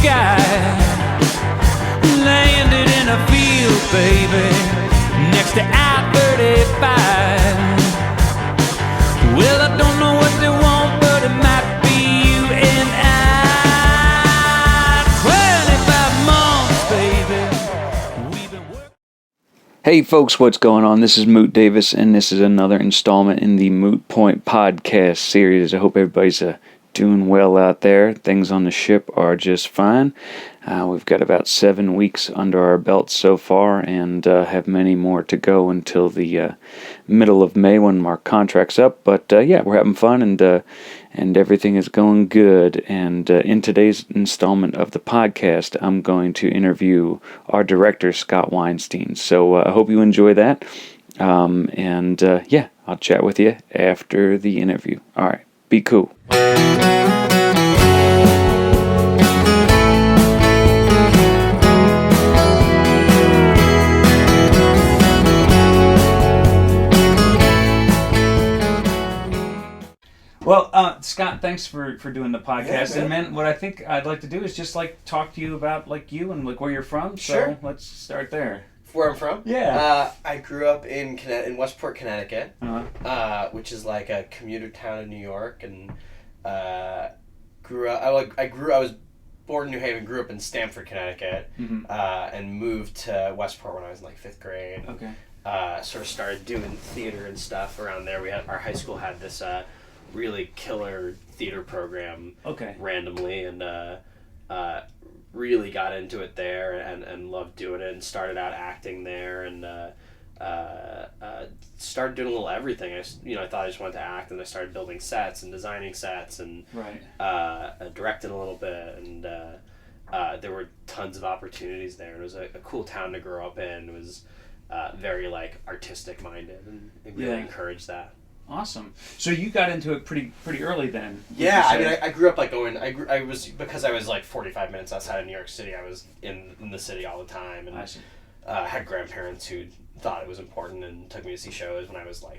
sky. Landed in a field, baby, next to I-35. Well, I don't know what they want, but it might be you and I. 25 months, baby, we've been working. Hey folks, what's going on? This is Moot Davis, and this is another installment in the Moot Point podcast series. I hope everybody's doing well out there. Things on the ship are just fine. We've got about 7 weeks under our belts so far, and have many more to go until the middle of May when our contract's up. But yeah, we're having fun, and everything is going good. And in today's installment of the podcast, I'm going to interview our director, Scott Weinstein. So I hope you enjoy that. Yeah, I'll chat with you after the interview. All right, be cool. Well, Scott, thanks for doing the podcast. Yeah, and man, what I think I'd like to do is just talk to you about you and where you're from. Sure. So let's start there. Where I'm from? Yeah. I grew up in Westport, Connecticut, which is like a commuter town in New York, and grew up. I was born in New Haven, grew up in Stamford, Connecticut, and moved to Westport when I was in fifth grade. Okay. Sort of started doing theater and stuff around there. Our high school had this really killer theater program. Okay. Randomly, and really got into it there and loved doing it, and started out acting there, and started doing a little everything. I thought I just wanted to act, and I started building sets and designing sets, and directing a little bit, and there were tons of opportunities there. It was a cool town to grow up in. It was very artistic minded, and it really encouraged that. Awesome. So you got into it pretty early then. Yeah, I grew up I was because I was 45 minutes outside of New York City. I was in the city all the time, and I see. Had grandparents who thought it was important and took me to see shows when I was I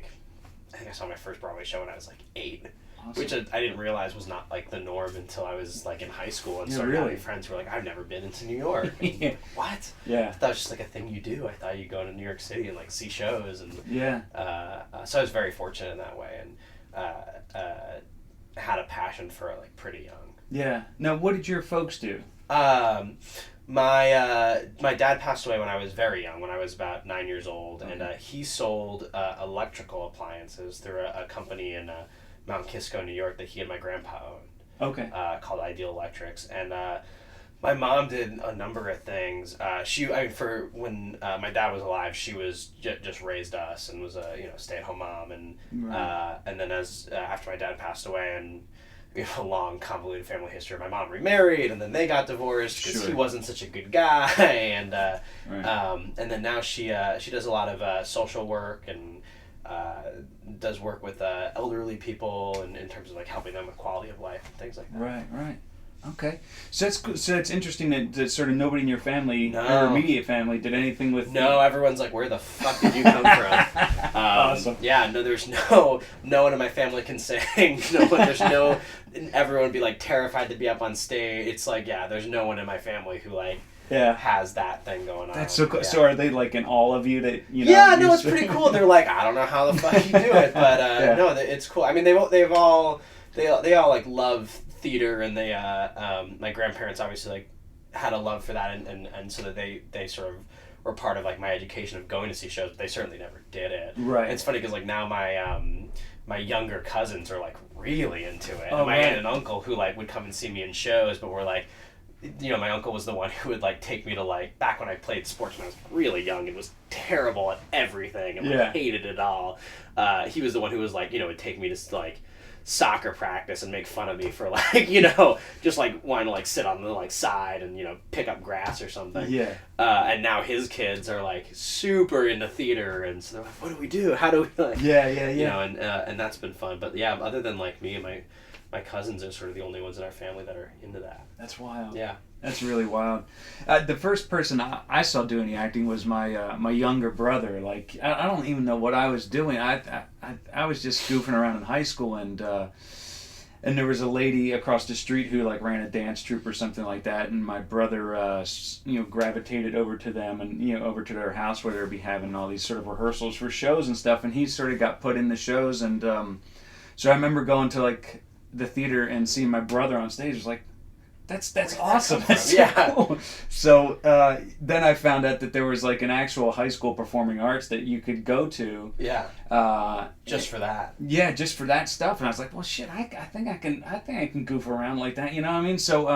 think I saw my first Broadway show when I was 8. Awesome. Which I didn't realize was not the norm until I was in high school and started having friends who were I've never been into New York. Yeah. What? Yeah. I thought it was just a thing you do. I thought you'd go to New York City and see shows, and so I was very fortunate in that way, and had a passion for it pretty young. Yeah. Now, what did your folks do? My dad passed away when I was very young, when I was about 9 years old, and he sold electrical appliances through a company in Mount Kisco, New York, that he and my grandpa owned. Okay. Called Ideal Electrics, and my mom did a number of things. For when my dad was alive, she was just raised us and was a stay-at-home mom, and and then after my dad passed away, and we have a long convoluted family history. My mom remarried, and then they got divorced because he wasn't such a good guy, and and then now she does a lot of social work and does work with elderly people, and in terms of helping them with quality of life and things like that. Right. Okay, so it's interesting that sort of nobody in your family or immediate family did anything with. No, everyone's where the fuck did you come from? Awesome. Yeah, no, there's no one in my family can sing. Everyone would be terrified to be up on stage. It's there's no one in my family who has that thing going on. That's so cool. Yeah. So are they in all of you that Yeah, no, it's pretty cool. They're I don't know how the fuck you do it, but no, it's cool. I mean, they all love theater, and they my grandparents obviously had a love for that, and so that they sort of were part of my education of going to see shows, but they certainly never did it. Right. And it's funny because now my younger cousins are really into it. Oh, and my aunt and uncle who would come and see me in shows, but were my uncle was the one who would take me to back when I played sports when I was really young and was terrible at everything and hated it all. He was the one who was would take me to soccer practice and make fun of me for just wanting to sit on the side and pick up grass or something. Yeah. And now his kids are super into theater, and so they're what do we do? How do we and that's been fun. But yeah, other than me and my cousins are sort of the only ones in our family that are into that. That's wild. Yeah. That's really wild. The first person I saw doing the acting was my younger brother. I don't even know what I was doing. I was just goofing around in high school, and And there was a lady across the street who like ran a dance troupe or something like that, and my brother, gravitated over to them and over to their house where they'd be having all these sort of rehearsals for shows and stuff, and he sort of got put in the shows, and so I remember going to like the theater and seeing my brother on stage. It was like, that's awesome. That's so cool. So then I found out that there was like an actual high school performing arts that you could go to. Yeah. Just for that. Yeah, just for that stuff. And I was like, well, shit, I think I can goof around like that. You know what I mean? So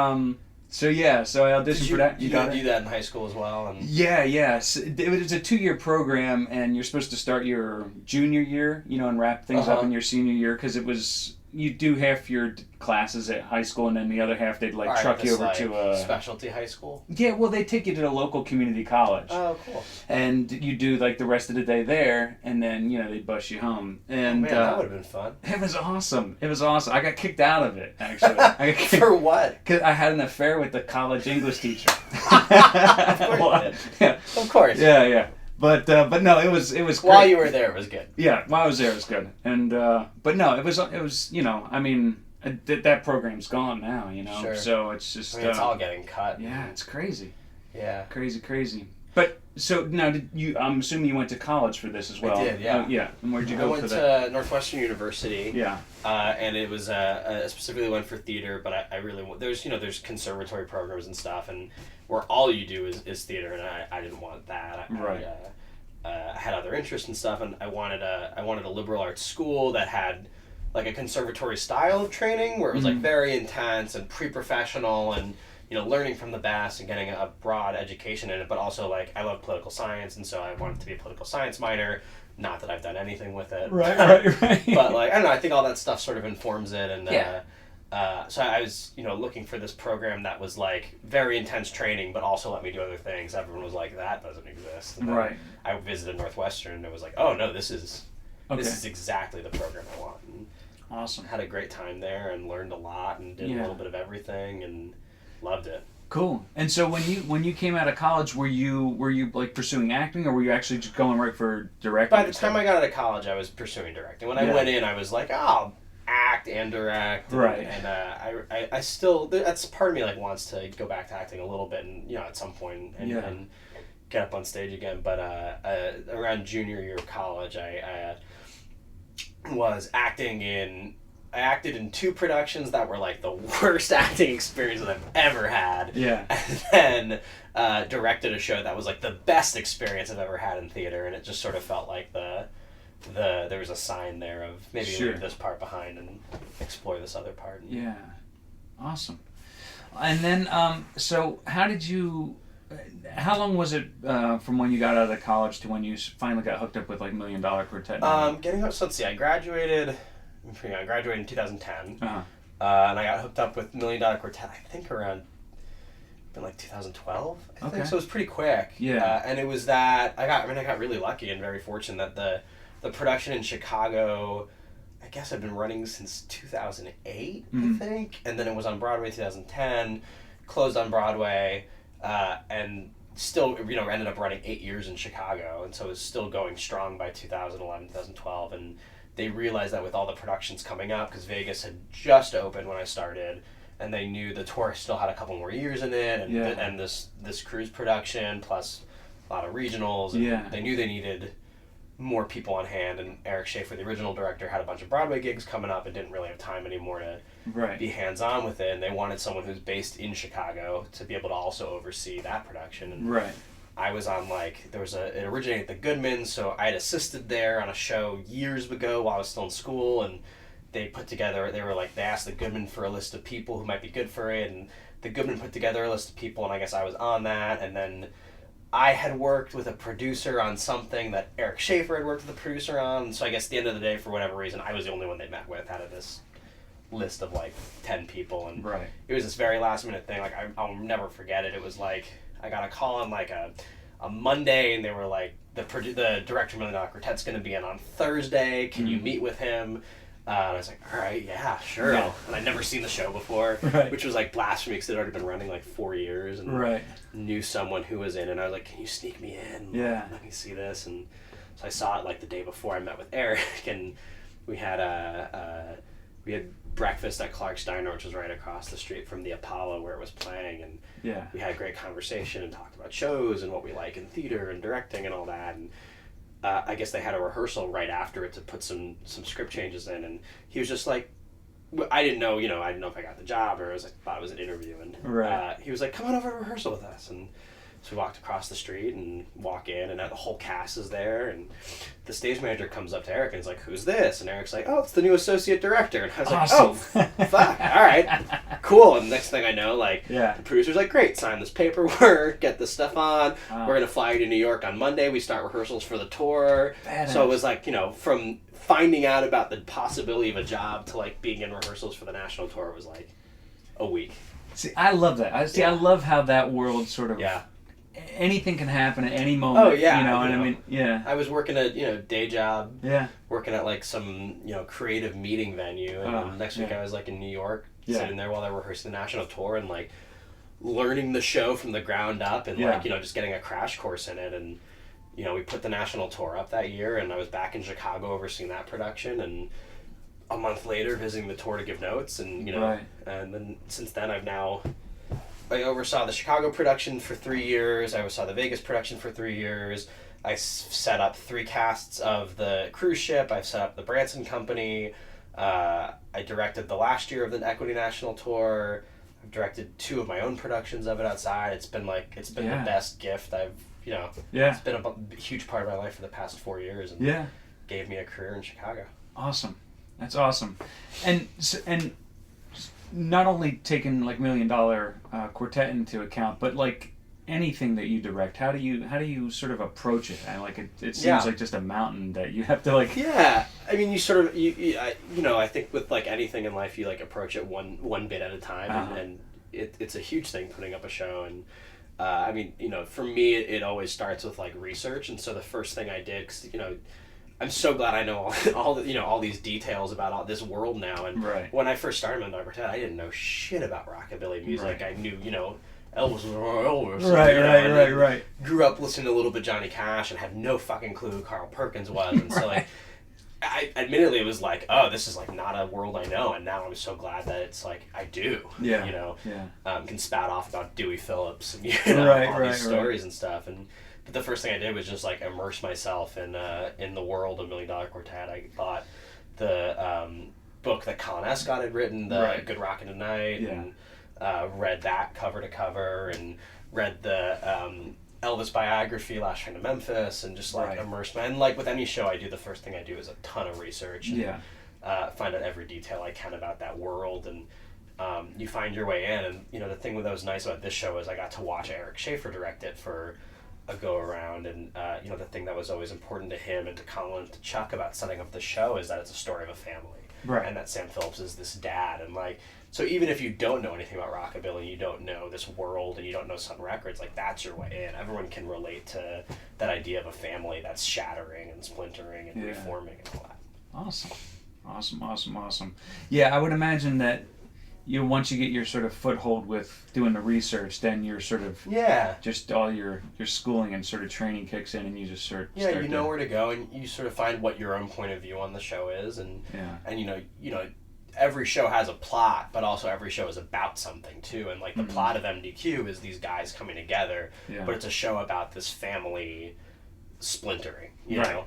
so I auditioned for that. You got to do that in high school as well. And yeah. So it was a 2-year program, and you're supposed to start your junior year, and wrap things up in your senior year, because it was. You do half your classes at high school, and then the other half they'd truck you over to a specialty high school. Yeah, well, they take you to a local community college. Oh, cool. And you do like the rest of the day there, and then they bus you home. And that would have been fun. It was awesome. I got kicked out of it actually. For what? Because I had an affair with the college English teacher. Of course you did. Yeah. Of course. Yeah. But no, it was great. While you were there, it was good. Yeah, while I was there, it was good. And but no, it was I mean, that program's gone now, Sure. So it's just it's all getting cut. Yeah, it's crazy. Yeah. Crazy. But so now, I'm assuming you went to college for this as well. I did, yeah. Yeah. And where'd you go for that? I went to Northwestern University. Yeah. And it was specifically went for theater, but I really there's conservatory programs and stuff, and where all you do is theater, and I didn't want that. I had other interests and stuff, and I wanted a liberal arts school that had like a conservatory style of training where it was like very intense and pre-professional and learning from the best and getting a broad education in it, but also like I love political science, and so I wanted to be a political science minor. Not that I've done anything with it. Right. But like I don't know, I think all that stuff sort of informs it, and so I was looking for this program that was like very intense training, but also let me do other things. Everyone was like, that doesn't exist. And right. I visited Northwestern, and it was like, oh no, this is exactly the program I want. And awesome. Had a great time there and learned a lot and did a little bit of everything and loved it. Cool. And so when you came out of college, were you like pursuing acting, or were you actually just going right for directing? By the time I got out of college, I was pursuing directing. When I went in, I was like, oh, act and direct. Right. And I still, that's part of me like wants to go back to acting a little bit, and at some point and get up on stage again. But around junior year of college, I was acting in. I acted in 2 productions that were like the worst acting experience that I've ever had. Yeah. And then directed a show that was like the best experience I've ever had in theater, and it just sort of felt like there was a sign there of maybe leave this part behind and explore this other part. Yeah. Awesome. And then so how long was it from when you got out of college to when you finally got hooked up with like Million Dollar Quartet? So let's see, I graduated in 2010, and I got hooked up with Million Dollar Quartet, I think around like 2012, I think, so it was pretty quick. Yeah. And it was that, I got really lucky and very fortunate that the production in Chicago, I guess I've been running since 2008, I think, and then it was on Broadway in 2010, closed on Broadway, and still, ended up running 8 years in Chicago, and so it was still going strong by 2011, 2012, and they realized that with all the productions coming up, because Vegas had just opened when I started, and they knew the tour still had a couple more years in it, and this cruise production, plus a lot of regionals, and they knew they needed more people on hand, and Eric Schaefer, the original director, had a bunch of Broadway gigs coming up and didn't really have time anymore to be hands-on with it, and they wanted someone who's based in Chicago to be able to also oversee that production. And I was on it originated at the Goodmans, so I had assisted there on a show years ago while I was still in school, and they asked the Goodman for a list of people who might be good for it, and the Goodman put together a list of people, and I guess I was on that, and then I had worked with a producer on something that Eric Schaefer had worked with a producer on, and so I guess at the end of the day, for whatever reason, I was the only one they met with out of this list of like 10 people, and it was this very last minute thing. Like I'll never forget it. It was like I got a call on like a Monday, and they were like, the director of Million Dollar Quartet's going to be in on Thursday. Can you meet with him? And I was like, all right, yeah, sure. And I'd never seen the show before, which was like blasphemy because it had already been running like 4 years, and knew someone who was in, and I was like, can you sneak me in? Let me see this. And so I saw it like the day before I met with Eric, and we had breakfast at Clark's Diner, which was right across the street from the Apollo where it was playing, and we had a great conversation and talked about shows and what we like in theater and directing and all that. And I guess they had a rehearsal right after it to put some script changes in, and he was just like, I didn't know, I didn't know if I got the job or I thought it was an interview, and he was like, come on over to rehearsal with us. And so we walked across the street and walk in, and the whole cast is there, and the stage manager comes up to Eric and is like, who's this? And Eric's like, oh, it's the new associate director. And I was like, oh, fuck, all right, cool. And next thing I know, the producer's like, great, sign this paperwork, get this stuff on. We're going to fly you to New York on Monday. We start rehearsals for the tour. Badass. So it was like, from finding out about the possibility of a job to being in rehearsals for the national tour was like a week. See, I love that. I love how that world sort of... Yeah. Anything can happen at any moment. Oh yeah, I mean, yeah. I was working a day job. Yeah. Working at some creative meeting venue, and next week I was in New York, sitting there while they were rehearsing the national tour and learning the show from the ground up, and just getting a crash course in it. And we put the national tour up that year, and I was back in Chicago overseeing that production, and a month later visiting the tour to give notes, and and then since then I oversaw the Chicago production for 3 years. I oversaw the Vegas production for 3 years. I set up 3 casts of the cruise ship. I've set up the Branson Company. I directed the last year of the Equity National Tour. I've directed 2 of my own productions of it outside. It's been the best gift I've, it's been a huge part of my life for the past 4 years, and gave me a career in Chicago. Awesome. That's awesome. And not only taking Million Dollar Quartet into account, but anything that you direct, how do you sort of approach it? It seems like just a mountain that you have to Yeah, I mean, you sort of I think with anything in life, you approach it one bit at a time, and it's a huge thing putting up a show. And I mean, for me, it always starts with research, and so the first thing I did, because I'm so glad I know all these details about all this world now. And when I first started Million Dollar Quartet, I didn't know shit about rockabilly music. I knew, Elvis was Elvis. Right. Grew up listening to a little bit Johnny Cash and had no fucking clue who Carl Perkins was. And so I admittedly it was oh, this is not a world I know. And now I'm so glad that it's I do. Yeah. Can spout off about Dewey Phillips and all these stories and stuff. But the first thing I did was just immerse myself in the world of Million Dollar Quartet. I bought the book that Con Scott had written, the Good Rockin' Tonight, and read that cover to cover, and read the Elvis biography, Last Train to Memphis, and just immerse my. And with any show I do, the first thing I do is a ton of research. And, find out every detail I can about that world, and you find your way in. And the thing that was nice about this show is I got to watch Eric Schaefer direct it for a go around, and the thing that was always important to him and to Colin and to Chuck about setting up the show is that it's a story of a family, and that Sam Phillips is this dad, and so even if you don't know anything about rockabilly, you don't know this world, and you don't know Sun Records, that's your way in. Everyone can relate to that idea of a family that's shattering and splintering and reforming and all that. Awesome. Yeah, I would imagine that once you get your sort of foothold with doing the research, then you're sort of just all your schooling and sort of training kicks in, and you just start you know where to go, and you sort of find what your own point of view on the show is, and every show has a plot, but also every show is about something too, and the plot of MDQ is these guys coming together, but it's a show about this family splintering, you know,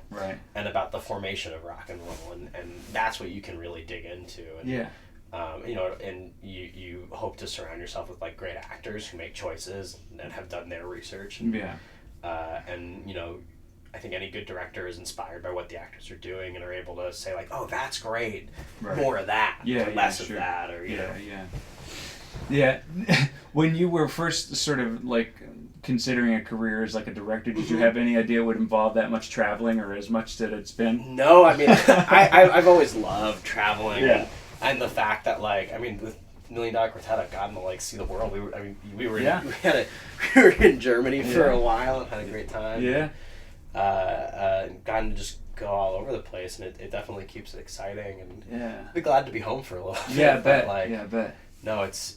and about the formation of rock and roll, and that's what you can really dig into, and and you hope to surround yourself with great actors who make choices and have done their research. And, I think any good director is inspired by what the actors are doing and are able to say oh, that's great, more of that, or less of that, or you know. When you were first sort of considering a career as a director, did you have any idea it would involve that much traveling, or as much that it's been? No, I mean, I've always loved traveling. And the fact that with Million Dollar Quartet, I've gotten to see the world. We were in Germany for a while and had a great time. Gotten to just go all over the place, and it definitely keeps it exciting. And I'd be glad to be home for a little bit. I bet. No, it's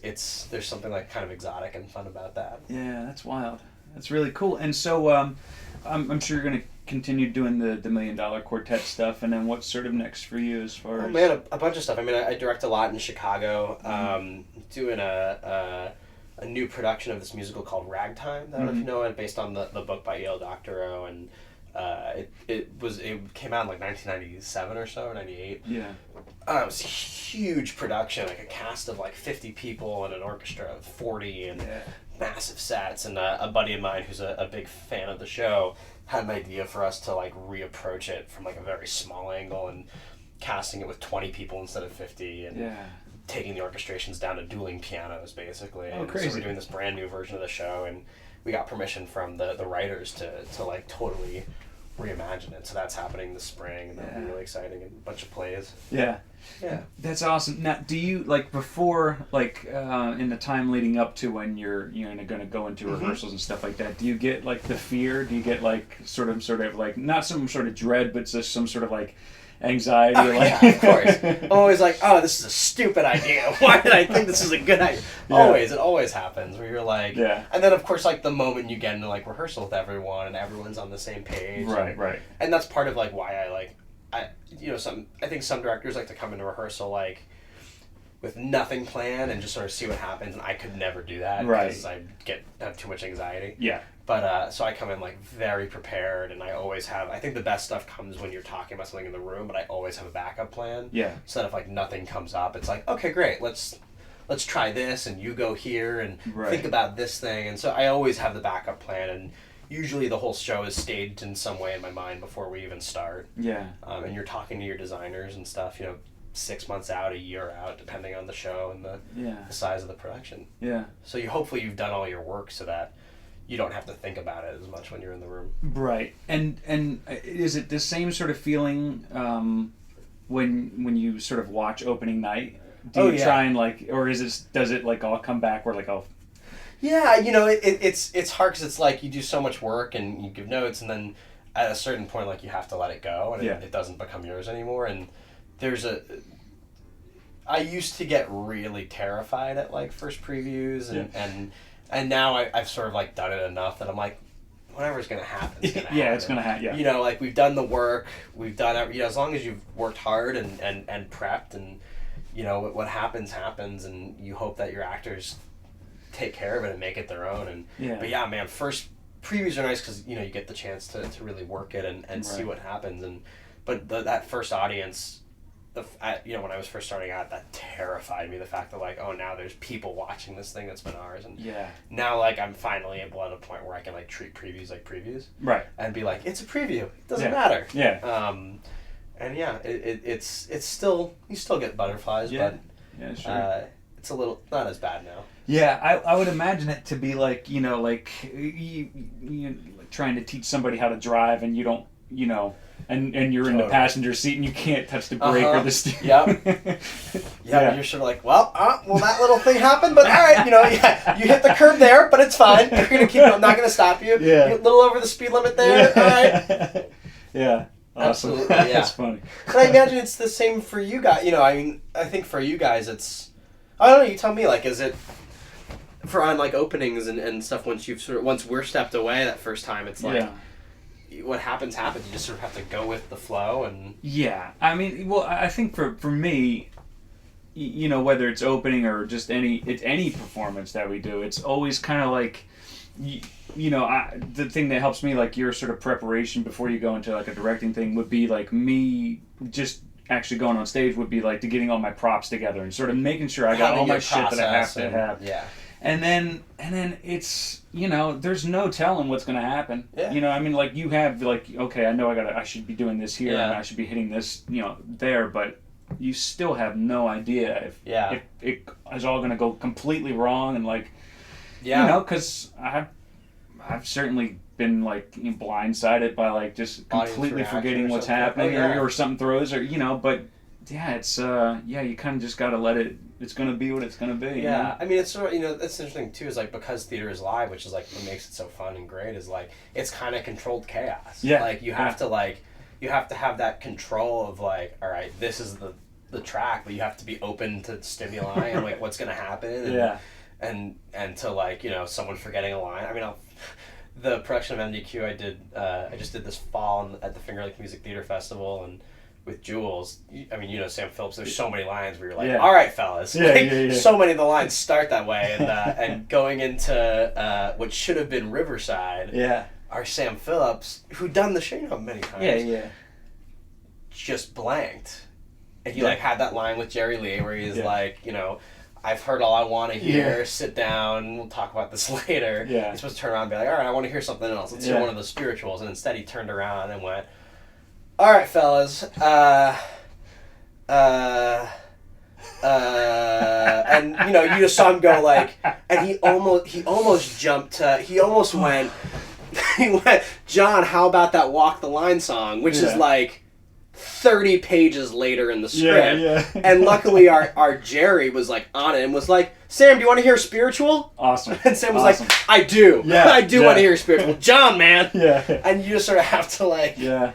there's something kind of exotic and fun about that. Yeah, that's wild. That's really cool. And so I'm sure you're gonna continued doing the Million Dollar Quartet stuff, and then what's sort of next for you as far as? Oh man, a bunch of stuff. I mean, I direct a lot in Chicago. Doing a new production of this musical called Ragtime. I don't know if you know it, based on the book by E.L. Doctorow, and it came out in like 1997 or so, or 98. Yeah. It was a huge production, like a cast of like 50 people and an orchestra of 40 and massive sets. And a buddy of mine who's a big fan of the show had an idea for us to like reapproach it from like a very small angle and casting it with 20 people instead of 50 and taking the orchestrations down to dueling pianos basically. Oh, and crazy. So we're doing this brand new version of the show, and we got permission from the writers to like totally reimagine it. So that's happening this spring, and that'll be really exciting, and a bunch of plays. Yeah. That's awesome. Now, do you, like, before, like, in the time leading up to when you're going to go into rehearsals and stuff like that, do you get, like, the fear? Do you get, like, sort of, like, not some sort of dread, but just some sort of, like, anxiety? Yeah, of course. I'm always like, oh, this is a stupid idea. Why did I think this is a good idea? It always happens where you're like, and then of course, like the moment you get into like rehearsal with everyone and everyone's on the same page, right, and that's part of like why I think some directors like to come into rehearsal like with nothing planned and just sort of see what happens, and I could never do that because I have too much anxiety. Yeah. But so I come in like very prepared, and I always have. I think the best stuff comes when you're talking about something in the room, but I always have a backup plan. Yeah. So that if like nothing comes up, it's like, okay, great, let's try this, and you go here and think about this thing, and so I always have the backup plan, and usually the whole show is staged in some way in my mind before we even start. Yeah. And you're talking to your designers and stuff, 6 months out, a year out, depending on the show and the size of the production. Yeah. So hopefully you've done all your work so that you don't have to think about it as much when you're in the room. Right. And is it the same sort of feeling when you sort of watch opening night? Do you try and like, or does it like all come back where like, oh. Yeah, it's hard because it's like you do so much work and you give notes, and then at a certain point like you have to let it go, and it doesn't become yours anymore. And I used to get really terrified at like first previews and now I've sort of like done it enough that I'm like, whatever's gonna happen is gonna happen. It's gonna happen. Yeah. Like we've done the work, we've done as long as you've worked hard and prepped, and what happens, and you hope that your actors take care of it and make it their own. And but yeah, man, first previews are nice because you get the chance to really work it and see what happens. But that first audience, when I was first starting out, that terrified me. The fact that like, oh, now there's people watching this thing that's been ours, and now like I'm finally able at a point where I can like treat previews like previews, right? And be like, it's a preview, it doesn't matter. And it's still, you still get butterflies, but it's a little not as bad now. Yeah, I would imagine it to be like like you trying to teach somebody how to drive, and you don't and you're in the passenger seat and you can't touch the brake or the steering. Yeah. You're sort of like, well, that little thing happened, but all right, you hit the curb there, but it's fine. You're gonna keep. I'm not gonna stop you. Yeah. You're a little over the speed limit there. All right. Yeah. Awesome. Absolutely. Yeah. That's funny. But I imagine it's the same for you guys. I think for you guys, it's. I don't know. You tell me. Like, is it for on like openings and stuff? Once we're stepped away that first time, it's like. Yeah. What happens. You just sort of have to go with the flow and. Yeah, I mean, well, I think for me, whether it's opening or just any performance that we do, it's always kind of like, the thing that helps me, like your sort of preparation before you go into like a directing thing would be like me just actually going on stage would be like to getting all my props together and sort of making sure I got all my shit that I have to have. Yeah. And then it's, there's no telling what's going to happen. Yeah. I mean, like you have like, okay, I know I should be doing this here and I should be hitting this, there, but you still have no idea if it is all going to go completely wrong and like, because I've certainly been like blindsided by like just completely forgetting what's happening or something throws or, but it's, you kind of just got to let it. It's going to be what it's going to be. Yeah, I mean, it's sort of, that's interesting too, is like, because theater is live, which is like what makes it so fun and great, is like, it's kind of controlled chaos. Yeah. Like, you have to have that control of like, all right, this is the track, but you have to be open to stimuli and like what's going to happen. And, and to like, someone forgetting a line. I mean, the production of MDQ I just did this fall at the Finger Lake Music Theater Festival, and with Jules, I mean, Sam Phillips, there's so many lines where you're like, all right, fellas. So many of the lines start that way. And going into what should have been Riverside, our Sam Phillips, who'd done the show many times, just blanked. And he had that line with Jerry Lee where he's like, I've heard all I want to hear, sit down, we'll talk about this later. He's supposed to turn around and be like, all right, I want to hear something else. Let's hear one of the spirituals. And instead he turned around and went, all right, fellas, and you just saw him go like, and he almost jumped he went, John, how about that Walk the Line song, which is like 30 pages later in the script. And luckily our Jerry was like on it and was like, Sam, do you want to hear spiritual? Awesome. And Sam was like, I do. I do want to hear spiritual. John, man. And you just sort of have to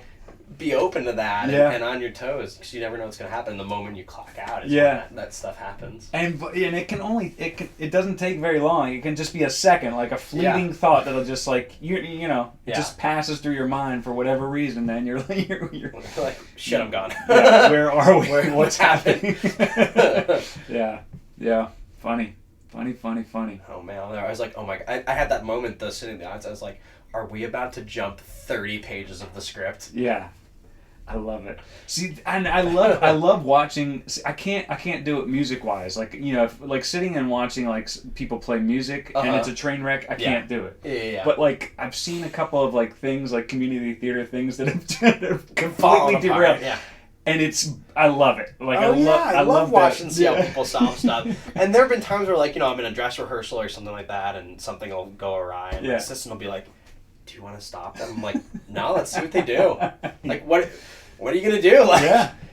be open to that and on your toes, because you never know what's going to happen the moment you clock out is when that stuff happens. And it doesn't take very long. It can just be a second, like a fleeting thought that'll just like it just passes through your mind for whatever reason. Then you're like, shit, I'm gone. Where are we? What's happening? Funny. Oh man, I was like, oh my god, I had that moment though sitting in the audience. I was like, are we about to jump 30 pages of the script? Yeah. I love it. See, and I love watching. I can't do it music wise. Like like sitting and watching like people play music and it's a train wreck. I can't do it. Yeah. But like I've seen a couple of like things like community theater things that have completely derailed. Yeah. And I love it. Like I love watching see how people solve stuff. And there have been times where like I'm in a dress rehearsal or something like that, and something will go awry, and my assistant will be like, do you want to stop them? I'm like, no, let's see what they do. Like, what are you going to do? Like,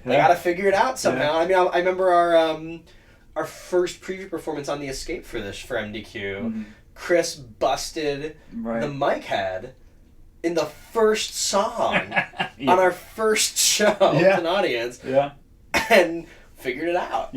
they got to figure it out somehow. I mean, I remember our first preview performance on The Escape for MDQ. Mm-hmm. Chris busted the mic head in the first song on our first show with an audience. And figured it out.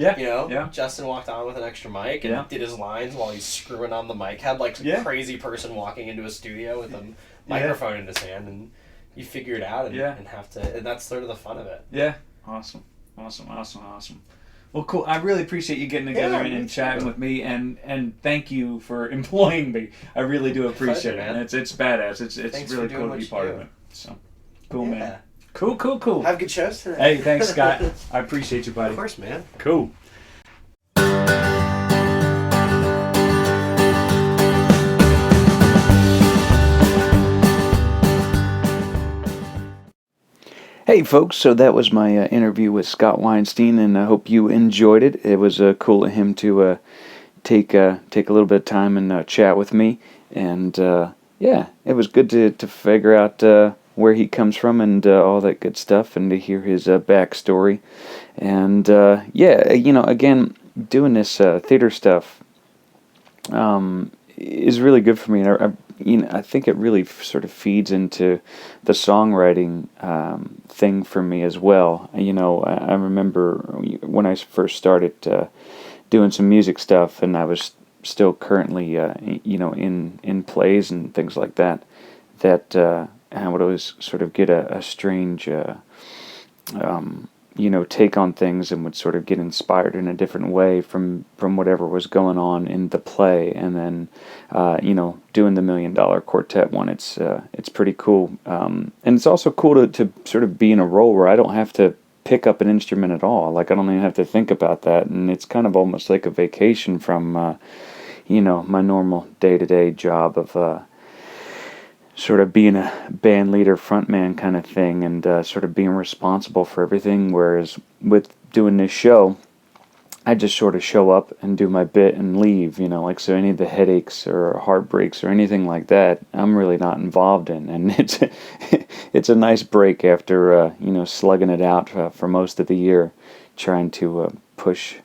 Justin walked on with an extra mic and did his lines while he's screwing on the mic. Had like some crazy person walking into a studio with a microphone in his hand, and you figure it out and have to, and that's sort of the fun of it. Yeah. Awesome. Well, cool. I really appreciate you getting together and chatting with me, and thank you for employing me. I really do appreciate it. Man. It's badass. It's really cool to be part of it. So cool, man. Cool. Have good shows today. Hey, thanks, Scott. I appreciate you, buddy. Of course, man. Cool. Hey folks, so that was my interview with Scott Weinstein, and I hope you enjoyed it. It was cool of him to take a little bit of time and chat with me, and it was good to figure out where he comes from and all that good stuff, and to hear his backstory. And again, doing this theater stuff is really good for me. And I think it really sort of feeds into the songwriting thing for me as well. I remember when I first started doing some music stuff, and I was still currently in plays and things like that. I would always sort of get a strange take on things, and would sort of get inspired in a different way from whatever was going on in the play. And then doing the Million Dollar Quartet one, it's pretty cool, and it's also cool to sort of be in a role where I don't have to pick up an instrument at all. Like, I don't even have to think about that, and it's kind of almost like a vacation from my normal day-to-day job of sort of being a band leader, frontman kind of thing, and sort of being responsible for everything. Whereas with doing this show, I just sort of show up and do my bit and leave, so any of the headaches or heartbreaks or anything like that, I'm really not involved in. And it's a nice break after, slugging it out for most of the year, trying to push,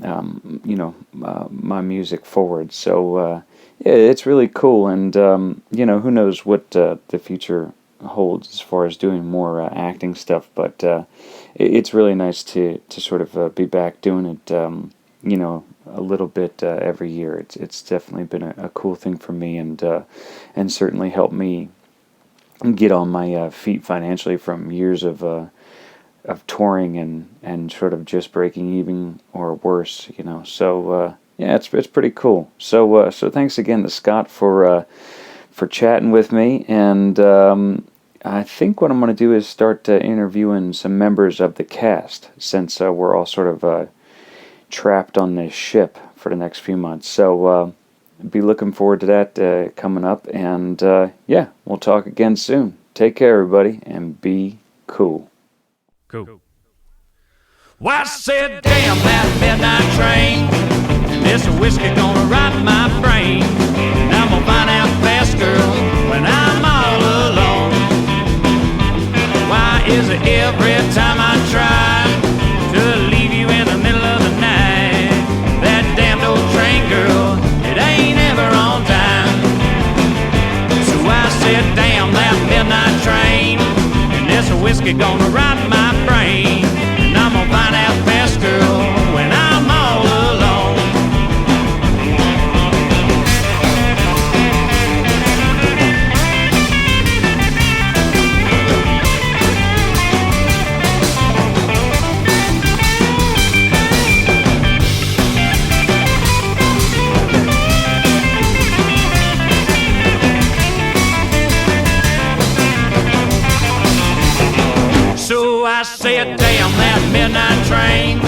my music forward. So, it's really cool, and who knows what the future holds as far as doing more acting stuff. But it's really nice to sort of be back doing it, a little bit every year. It's definitely been a cool thing for me, and certainly helped me get on my feet financially from years of touring and sort of just breaking even or worse, So yeah, it's pretty cool. So thanks again to Scott for chatting with me, and I think what I'm going to do is start interviewing some members of the cast, since we're all sort of trapped on this ship for the next few months. So be looking forward to that coming up, and yeah, we'll talk again soon. Take care, everybody, and be cool. Cool. Well, I said, damn that midnight train, and this whiskey gonna rot my brain, and I'm gonna find out fast, girl, when I'm all alone. Why is it every time I try to leave you in the middle of the night, that damned old train, girl, it ain't ever on time. So I said, damn that midnight train, and this whiskey gonna rot my brain, and I'm gonna find out fast, girl, when I'm all alone. So I said, damn that midnight train,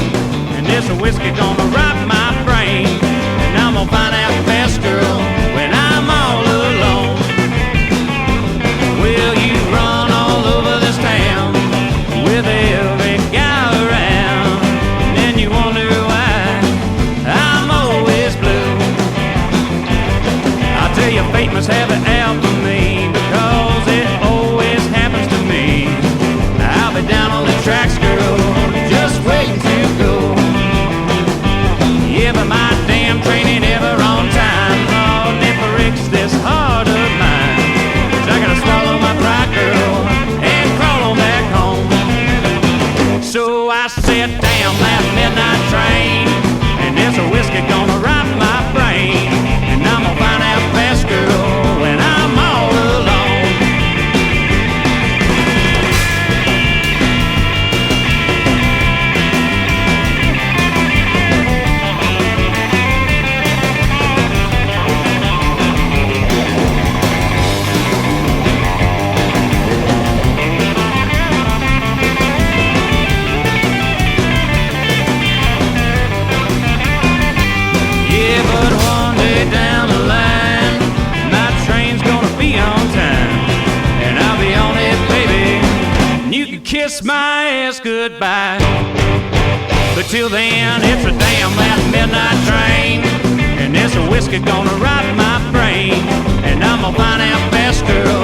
and this whiskey gonna rot my brain, and I'm gonna find out fast, girl, when I'm all alone. Well, you run all over this town with every guy around, and then you wonder why I'm always blue. I tell you, fate must have it out for me, because it always happens to me. I'll be down on the tracks, girl, just waiting to go. Yeah, but my damn train ain't ever on time. Oh, it breaks this heart of mine. So I gotta swallow my pride, girl, and crawl on back home. So I said, damn that midnight train, and this whiskey gonna rot my brain, and I'm gonna find out fast, girl, when I'm all alone. Yeah, but one day down the line, my train's gonna be on time, and I'll be on it, baby, and you can kiss my ass goodbye. But till then, it's a damn that midnight train, and this whiskey gonna rot my brain, and I'm gonna find out fast, girl,